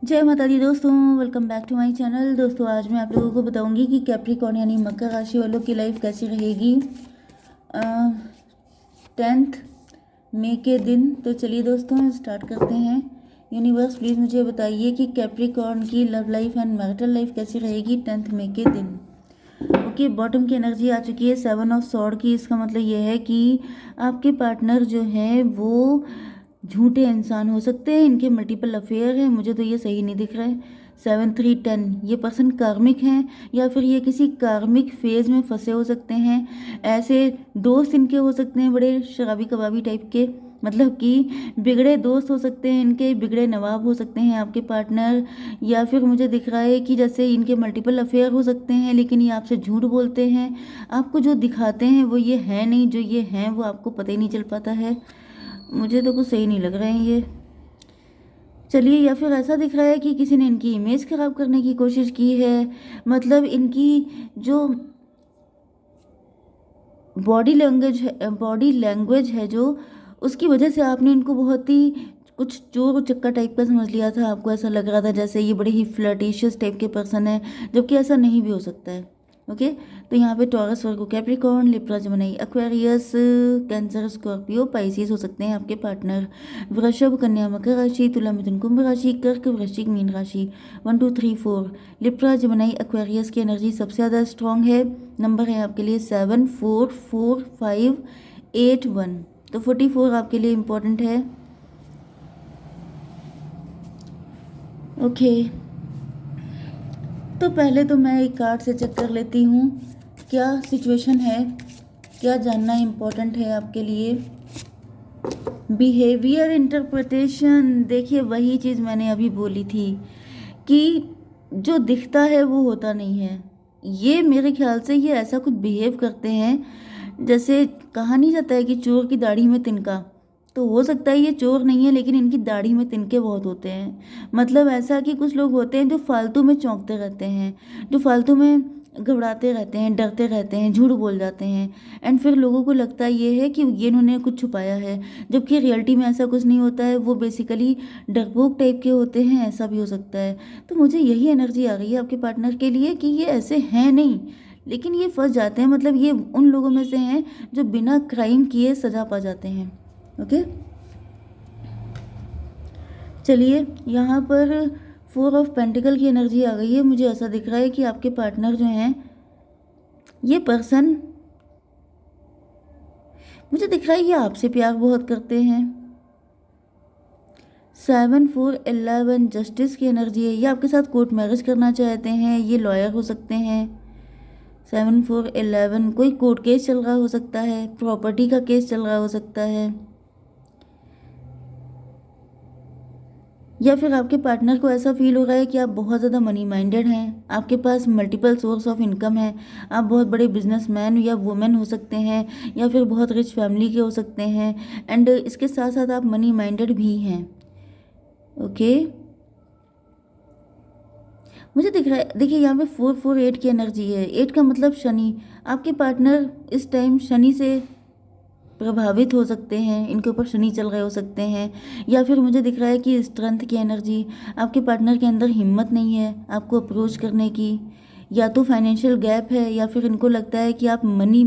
जय माता दी दोस्तों, welcome back to my channel. दोस्तों आज मैं आप लोगों को बताऊंगी कि कैप्रिकॉर्न यानी मकर राशि वालों की लाइफ कैसी रहेगी 10 मई के दिन। तो चलिए दोस्तों स्टार्ट करते हैं। यूनिवर्स प्लीज़ मुझे बताइए कि कैप्रिकॉर्न की love life and marital life कैसी रहेगी 10 मई के दिन। ओके, बॉटम की एनर्जी आ चुकी है 7 ऑफ सॉर्ड की। इसका मतलब ये है कि आपके पार्टनर जो है वो झूठे इंसान हो सकते हैं, इनके मल्टीपल अफेयर हैं। मुझे तो ये सही नहीं दिख रहा है। 7 3 10 ये पर्सन कार्मिक हैं या फिर ये किसी कार्मिक फेज में फंसे हो सकते हैं। ऐसे दोस्त इनके हो सकते हैं बड़े शराबी कबाबी टाइप के, मतलब कि बिगड़े दोस्त हो सकते हैं इनके, बिगड़े नवाब हो सकते हैं आपके पार्टनर। या फिर मुझे दिख रहा है कि जैसे इनके मल्टीपल अफेयर हो सकते हैं, लेकिन ये आपसे झूठ बोलते हैं। आपको जो दिखाते हैं वो ये है नहीं, जो ये हैं वो आपको पता ही नहीं चल पाता है। मुझे तो कुछ सही नहीं लग रहे हैं ये। चलिए, या फिर ऐसा दिख रहा है कि किसी ने इनकी इमेज खराब करने की कोशिश की है। मतलब इनकी जो बॉडी लैंग्वेज है जो, उसकी वजह से आपने इनको बहुत ही कुछ चोर चक्का टाइप का समझ लिया था। आपको ऐसा लग रहा था जैसे ये बड़े ही फ्लर्टिशियस टाइप के पर्सन है, जबकि ऐसा नहीं भी हो सकता है। ओके, तो यहाँ पे Taurus, Virgo, Capricorn, Libra, Gemini, Aquarius, Cancer, Scorpio, Pisces हो सकते हैं आपके पार्टनर। वृषभ, कन्या, मकर राशि, तुला, मिथुन, कुंभ राशि, कर्क, वृश्चिक, मीन राशि। 1 2 3 4 लिब्रा, जेमिनी, एक्वेरियस की एनर्जी सबसे ज़्यादा स्ट्रांग है। नंबर है आपके लिए 7 4 4 5 8 1। तो 44 आपके लिए इम्पोर्टेंट है। ओके, तो पहले तो मैं एक कार्ड से चेक कर लेती हूँ क्या सिचुएशन है, क्या जानना इम्पोर्टेंट है आपके लिए। बिहेवियर इंटरप्रिटेशन, देखिए वही चीज़ मैंने अभी बोली थी कि जो दिखता है वो होता नहीं है। ये मेरे ख्याल से ये ऐसा कुछ बिहेव करते हैं जैसे कहा नहीं जाता है कि चोर की दाढ़ी में तिनका। तो हो सकता है ये चोर नहीं है, लेकिन इनकी दाढ़ी में तिनके बहुत होते हैं। मतलब ऐसा कि कुछ लोग होते हैं जो फालतू में चौंकते रहते हैं, जो फालतू में घबराते रहते हैं, डरते रहते हैं, झूठ बोल जाते हैं। एंड फिर लोगों को लगता ये है कि ये इन्होंने कुछ छुपाया है, जबकि रियलिटी में ऐसा कुछ नहीं होता है। वो बेसिकली डरपोक टाइप के होते हैं, ऐसा भी हो सकता है। तो मुझे यही एनर्जी आ रही है आपके पार्टनर के लिए कि ये ऐसे हैं नहीं, लेकिन ये फंस जाते हैं। मतलब ये उन लोगों में से हैं जो बिना क्राइम किए सजा पा जाते हैं। ओके, चलिए यहाँ पर 4 ऑफ पेंटिकल की एनर्जी आ गई है। मुझे ऐसा दिख रहा है कि आपके पार्टनर जो हैं, ये पर्सन, मुझे दिख रहा है ये आपसे प्यार बहुत करते हैं। 7 4 11 जस्टिस की एनर्जी है। ये आपके साथ कोर्ट मैरिज करना चाहते हैं, ये लॉयर हो सकते हैं। 7 4 11 कोई कोर्ट केस चल रहा हो सकता है, प्रॉपर्टी का केस चल रहा हो सकता है। या फिर आपके पार्टनर को ऐसा फील हो रहा है कि आप बहुत ज़्यादा मनी माइंडेड हैं, आपके पास मल्टीपल सोर्स ऑफ इनकम है। आप बहुत बड़े बिजनेसमैन या वुमेन हो सकते हैं, या फिर बहुत रिच फैमिली के हो सकते हैं। एंड इसके साथ साथ आप मनी माइंडेड भी हैं। ओके, मुझे दिख रहा है, देखिए यहाँ पे 4 4 8 की एनर्जी है। 8 का मतलब शनि। आपके पार्टनर इस टाइम शनि से प्रभावित हो सकते हैं, इनके ऊपर शनि चल रहे हो सकते हैं। या फिर मुझे दिख रहा है कि स्ट्रेंथ की एनर्जी, आपके पार्टनर के अंदर हिम्मत नहीं है आपको अप्रोच करने की। या तो फाइनेंशियल गैप है, या फिर इनको लगता है कि आप मनी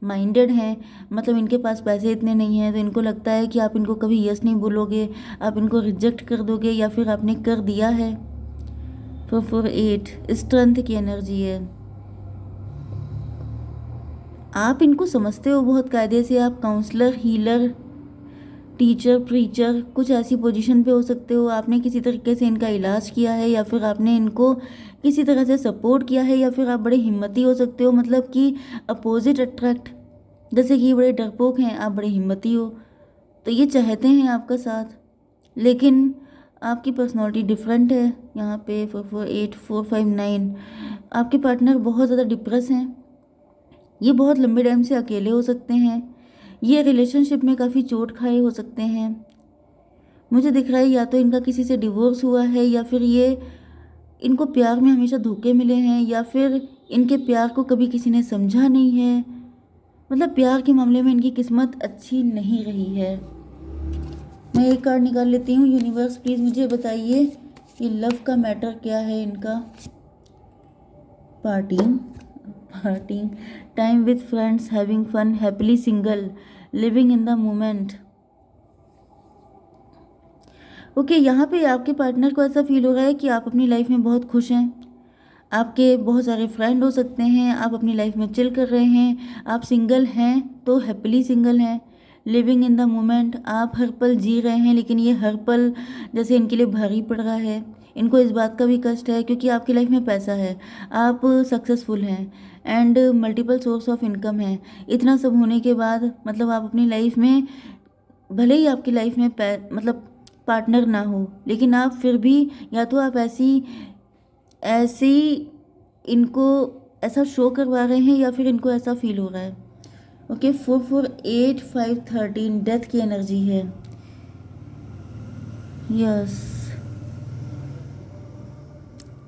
माइंडेड हैं, मतलब इनके पास पैसे इतने नहीं हैं, तो इनको लगता है कि आप इनको कभी यस नहीं बोलोगे, आप इनको रिजेक्ट कर दोगे, या फिर आपने कर दिया है। 4 4 8 स्ट्रेंथ की एनर्जी है। आप इनको समझते हो बहुत कायदे से। आप काउंसलर, हीलर, टीचर, प्रीचर, कुछ ऐसी पोजीशन पे हो सकते हो। आपने किसी तरीके से इनका इलाज किया है, या फिर आपने इनको किसी तरह से सपोर्ट किया है। या फिर आप बड़े हिम्मती हो सकते हो, मतलब कि अपोजिट अट्रैक्ट, जैसे कि ये बड़े डरपोक हैं, आप बड़े हिम्मती हो, तो ये चाहते हैं आपका साथ। लेकिन आपकी पर्सनालिटी डिफरेंट है। यहाँ पे 4 4 8 4 5 9 आपके पार्टनर बहुत ज़्यादा डिप्रेस हैं। ये बहुत लंबे टाइम से अकेले हो सकते हैं। ये रिलेशनशिप में काफ़ी चोट खाए हो सकते हैं। मुझे दिख रहा है या तो इनका किसी से डिवोर्स हुआ है, या फिर ये इनको प्यार में हमेशा धोखे मिले हैं, या फिर इनके प्यार को कभी किसी ने समझा नहीं है। मतलब प्यार के मामले में इनकी किस्मत अच्छी नहीं रही है। मैं एक कार्ड निकाल लेती हूँ। यूनिवर्स प्लीज़ मुझे बताइए ये लव का मैटर क्या है इनका? Partying, partying, time with friends, having fun, happily single, living in the moment. Okay, यहाँ पे आपके पार्टनर को ऐसा फील हो रहा है कि आप अपनी लाइफ में बहुत खुश हैं। आपके बहुत सारे फ्रेंड हो सकते हैं, आप अपनी लाइफ में चिल कर रहे हैं, आप सिंगल हैं तो हैप्पीली सिंगल हैं, लिविंग इन द मोमेंट, आप हर पल जी रहे हैं, लेकिन ये हर पल जैसे इनके लिए भारी पड़ रहा है। इनको इस बात का भी कष्ट है क्योंकि आपकी लाइफ में पैसा है, आप सक्सेसफुल हैं and multiple source of income है। इतना सब होने के बाद मतलब आप अपनी लाइफ में, भले ही आपकी लाइफ में मतलब पार्टनर ना हो, लेकिन आप फिर भी या तो आप ऐसी ऐसी इनको ऐसा शो करवा रहे हैं या फिर इनको ऐसा फील हो रहा है। ओके, 4 4 8 5 13 डेथ की एनर्जी है। यस,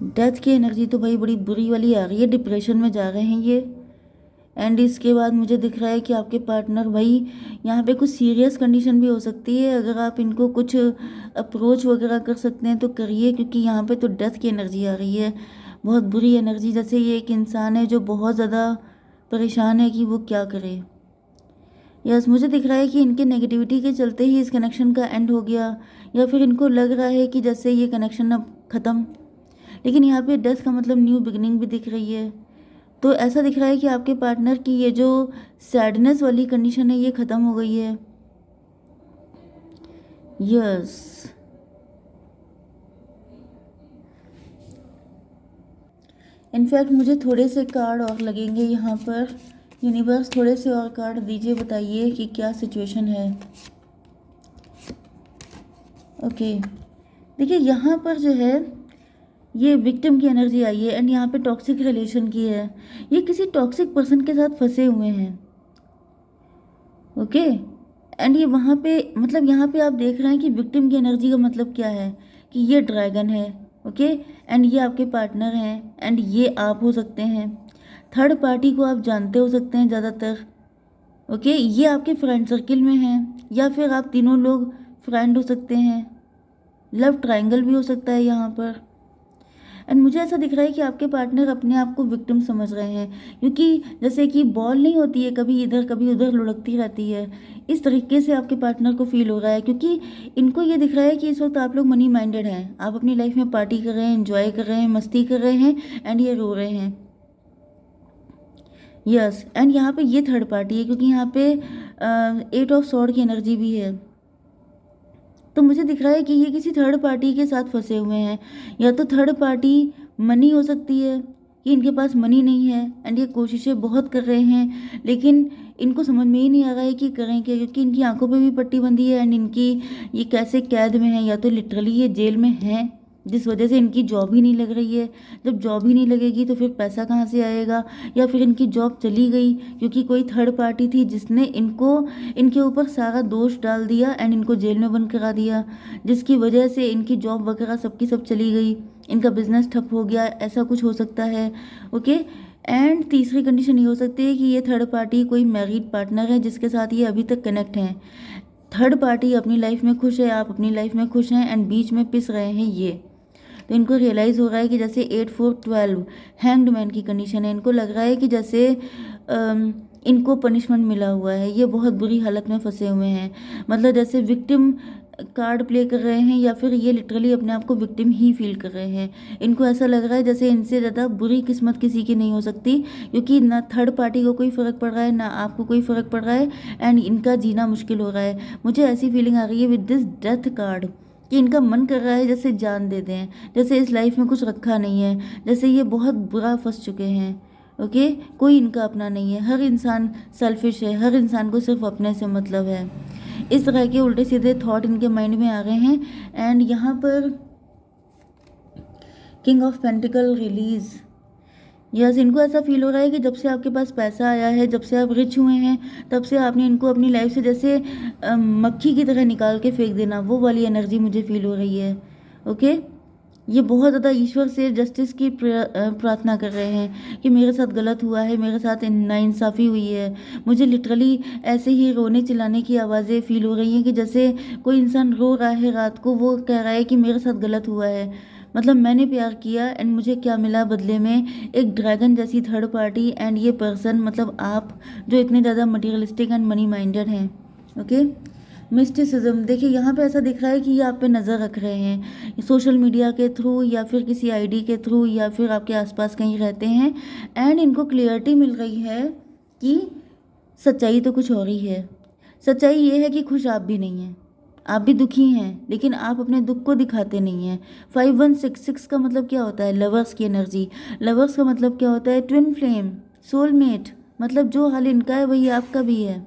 डेथ की एनर्जी तो भाई बड़ी बुरी वाली आ रही है, डिप्रेशन में जा रहे हैं ये। एंड इसके बाद मुझे दिख रहा है कि आपके पार्टनर भाई यहाँ पे कुछ सीरियस कंडीशन भी हो सकती है। अगर आप इनको कुछ अप्रोच वगैरह कर सकते हैं तो करिए, क्योंकि यहाँ पे तो डेथ की एनर्जी आ रही है, बहुत बुरी एनर्जी। जैसे ये एक इंसान है जो बहुत ज़्यादा परेशान है कि वो क्या करे। यस, मुझे दिख रहा है कि इनके नेगेटिविटी के चलते ही इस कनेक्शन का एंड हो गया, या फिर इनको लग रहा है कि जैसे ये कनेक्शन अब ख़त्म। लेकिन यहाँ पे डेथ का मतलब न्यू बिगनिंग भी दिख रही है। तो ऐसा दिख रहा है कि आपके पार्टनर की ये जो सैडनेस वाली कंडीशन है ये ख़त्म हो गई है। यस, इनफैक्ट मुझे थोड़े से कार्ड और लगेंगे यहाँ पर। यूनिवर्स थोड़े से और कार्ड दीजिए, बताइए कि क्या सिचुएशन है। ओके, देखिए यहाँ पर जो है ये विक्टिम की एनर्जी आई है एंड यहाँ पे टॉक्सिक रिलेशन की है। ये किसी टॉक्सिक पर्सन के साथ फंसे हुए हैं। ओके, एंड ये वहाँ पे मतलब यहाँ पे आप देख रहे हैं कि विक्टिम की एनर्जी का मतलब क्या है कि ये ड्रैगन है। ओके, एंड ये आपके पार्टनर हैं एंड ये आप हो सकते हैं। थर्ड पार्टी को आप जानते हो सकते हैं ज़्यादातर। ओके, ये आपके फ्रेंड सर्किल में हैं या फिर आप तीनों लोग फ्रेंड हो सकते हैं। लव ट्रायंगल भी हो सकता है यहाँ पर। एंड मुझे ऐसा दिख रहा है कि आपके पार्टनर अपने आप को विक्टिम समझ रहे हैं, क्योंकि जैसे कि बॉल नहीं होती है, कभी इधर कभी उधर लुढ़कती रहती है, इस तरीके से आपके पार्टनर को फील हो रहा है। क्योंकि इनको ये दिख रहा है कि इस वक्त आप लोग मनी माइंडेड हैं, आप अपनी लाइफ में पार्टी कर रहे हैं, एंजॉय कर रहे हैं, मस्ती कर रहे हैं एंड ये रो रहे हैं। यस, एंड यहाँ पे ये थर्ड पार्टी है क्योंकि यहाँ पे 8 ऑफ सॉर्ड की एनर्जी भी है। तो मुझे दिख रहा है कि ये किसी थर्ड पार्टी के साथ फंसे हुए हैं, या तो थर्ड पार्टी मनी हो सकती है कि इनके पास मनी नहीं है एंड ये कोशिशें बहुत कर रहे हैं, लेकिन इनको समझ में ही नहीं आ रहा है कि करें क्या, क्योंकि इनकी आंखों पे भी पट्टी बंधी है एंड इनकी ये कैसे कैद में है, या तो लिटरली ये जेल में हैं जिस वजह से इनकी जॉब ही नहीं लग रही है। जब जॉब ही नहीं लगेगी तो फिर पैसा कहाँ से आएगा, या फिर इनकी जॉब चली गई क्योंकि कोई थर्ड पार्टी थी जिसने इनको इनके ऊपर सारा दोष डाल दिया एंड इनको जेल में बंद करा दिया, जिसकी वजह से इनकी जॉब वगैरह सबकी सब चली गई, इनका बिजनेस ठप हो गया, ऐसा कुछ हो सकता है। ओके, एंड तीसरी कंडीशन ये हो सकती है कि ये थर्ड पार्टी कोई मैरिड पार्टनर है जिसके साथ ये अभी तक कनेक्ट हैं। थर्ड पार्टी अपनी लाइफ में खुश है, आप अपनी लाइफ में खुश हैं एंड बीच में पिस रहे हैं ये। तो इनको रियलाइज़ हो रहा है कि जैसे 8 4 12 हैंग्ड मैन की कंडीशन है। इनको लग रहा है कि जैसे इनको पनिशमेंट मिला हुआ है, ये बहुत बुरी हालत में फंसे हुए हैं। मतलब जैसे विक्टिम कार्ड प्ले कर रहे हैं या फिर ये लिटरली अपने आप को विक्टिम ही फील कर रहे हैं। इनको ऐसा लग रहा है जैसे इनसे ज़्यादा बुरी किस्मत किसी की नहीं हो सकती, क्योंकि ना थर्ड पार्टी को कोई फ़र्क पड़ रहा है ना आपको कोई फ़र्क पड़ रहा है एंड इनका जीना मुश्किल हो रहा है। मुझे ऐसी फीलिंग आ रही है विद दिस डेथ कार्ड कि इनका मन कर रहा है जैसे जान दे दें, जैसे इस लाइफ में कुछ रखा नहीं है, जैसे ये बहुत बुरा फंस चुके हैं। ओके, कोई इनका अपना नहीं है, हर इंसान सेल्फिश है, हर इंसान को सिर्फ अपने से मतलब है। इस तरह के उल्टे सीधे थॉट इनके माइंड में आ गए हैं। एंड यहाँ पर king of pentacle release. Yes, इनको ऐसा फील हो रहा है कि जब से आपके पास पैसा आया है, जब से आप रिच हुए हैं, तब से आपने इनको अपनी लाइफ से जैसे मक्खी की तरह निकाल के फेंक देना, वो वाली एनर्जी मुझे फील हो रही है। ओके, ये बहुत ज़्यादा ईश्वर से जस्टिस की प्रार्थना कर रहे हैं कि मेरे साथ गलत हुआ है, मेरे साथ नाइंसाफ़ी हुई है। मुझे लिटरली ऐसे ही रोने चिल्लाने की आवाज़ें फील हो रही हैं कि जैसे कोई इंसान रो रहा है रात को, वो कह रहा है कि मेरे साथ गलत हुआ है। मतलब मैंने प्यार किया एंड मुझे क्या मिला बदले में, एक ड्रैगन जैसी थर्ड पार्टी एंड ये पर्सन मतलब आप जो इतने ज़्यादा मटीरियलिस्टिक एंड मनी माइंडेड हैं। ओके, मिस्टिसिज्म देखिए यहाँ पे ऐसा दिख रहा है कि ये आप पे नज़र रख रहे हैं सोशल मीडिया के थ्रू या फिर किसी आईडी के थ्रू या फिर आपके आसपास कहीं रहते हैं एंड इनको क्लियरिटी मिल रही है कि सच्चाई तो कुछ और ही है। सच्चाई ये है कि खुश आप भी नहीं हैं, आप भी दुखी हैं, लेकिन आप अपने दुख को दिखाते नहीं हैं। 5166 का मतलब क्या होता है? लवर्स की एनर्जी। लवर्स का मतलब क्या होता है? ट्विन फ्लेम, सोलमेट, मतलब जो हाल इनका है वही आपका भी है।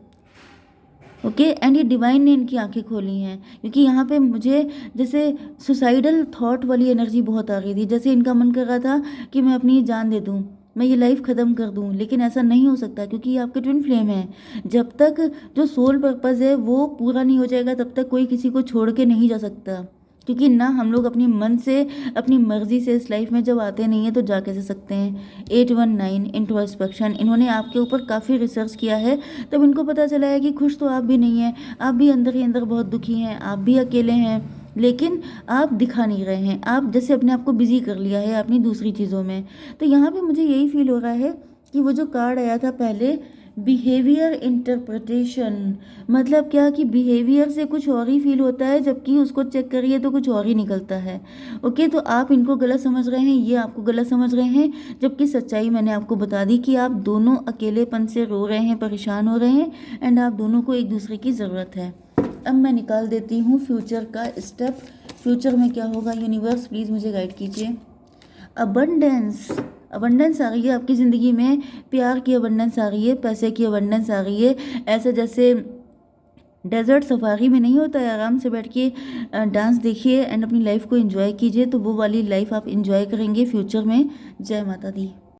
ओके एंड ये डिवाइन ने इनकी आंखें खोली हैं, क्योंकि यहाँ पे मुझे जैसे सुसाइडल थॉट वाली एनर्जी बहुत आ गई थी, जैसे इनका मन कर रहा था कि मैं अपनी जान दे दूँ, मैं ये लाइफ ख़त्म कर दूँ, लेकिन ऐसा नहीं हो सकता क्योंकि ये आपके ट्विन फ्लेम है। जब तक जो सोल पर्पज़ है वो पूरा नहीं हो जाएगा तब तक कोई किसी को छोड़ के नहीं जा सकता, क्योंकि ना हम लोग अपनी मन से अपनी मर्जी से इस लाइफ में जब आते नहीं हैं तो जा कैसे सकते हैं। 819 इंट्रोस्पेक्शन, इन्होंने आपके ऊपर काफ़ी रिसर्च किया है, तब इनको पता चला है कि खुश तो आप भी नहीं हैं, आप भी अंदर ही अंदर बहुत दुखी हैं, आप भी अकेले हैं, लेकिन आप दिखा नहीं रहे हैं, आप जैसे अपने आप को बिजी कर लिया है अपनी दूसरी चीज़ों में। तो यहाँ पे मुझे यही फील हो रहा है कि वो जो कार्ड आया था पहले, बिहेवियर इंटरप्रिटेशन, मतलब क्या कि बिहेवियर से कुछ और ही फील होता है जबकि उसको चेक करिए तो कुछ और ही निकलता है। ओके, तो आप इनको गलत समझ रहे हैं, ये आपको गलत समझ रहे हैं, जबकि सच्चाई मैंने आपको बता दी कि आप दोनों अकेलेपन से रो रहे हैं, परेशान हो रहे हैं एंड आप दोनों को एक दूसरे की ज़रूरत है। अब मैं निकाल देती हूँ फ्यूचर का स्टेप, फ्यूचर में क्या होगा। यूनिवर्स प्लीज़ मुझे गाइड कीजिए। अबंडेंस, अबंडेंस आ रही है आपकी ज़िंदगी में, प्यार की अबंडेंस आ रही है, पैसे की अबंडेंस आ रही है। ऐसा जैसे डेजर्ट सफारी में नहीं होता है, आराम से बैठ के डांस देखिए एंड अपनी लाइफ को एंजॉय कीजिए, तो वो वाली लाइफ आप एंजॉय करेंगे फ्यूचर में। जय माता दी।